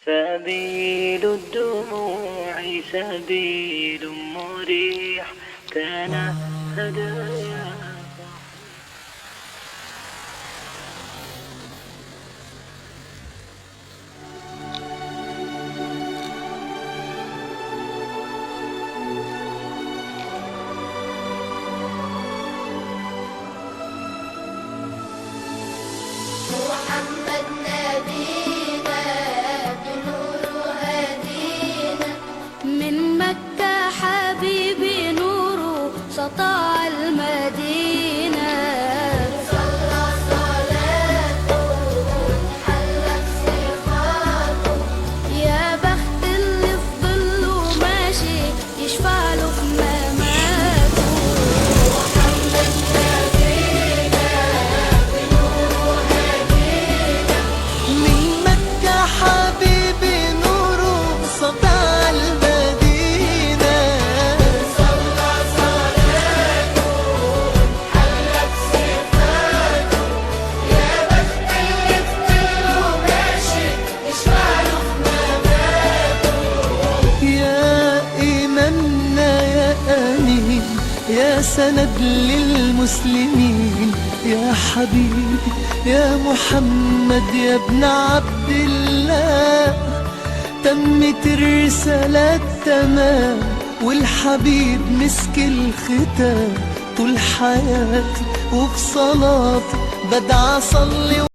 سبيل الدموع سبيل مريح كان هدايا. محمد نبينا بنور هدينا، من مكة حبيبي نوره سطع المدينة. صلى صلاته حلت صفاته، يا بخت اللي في ظله ماشي يشفع له في مماته. محمد نبينا بنور هدينا، من مكة حبيبي نوره سطع المدينة. صلى صلاته حلت صفاته، يا بخت اللي في ظله ماشي يشفع له في مماته. يا إمامنا يا أمين، يا سند للمسلمين، يا حبيبي يا محمد يا ابن عبد الله. تمت الرسالة تمام والحبيب مسك الختام. طول حياتي وفي صلاتي بدعى أصلي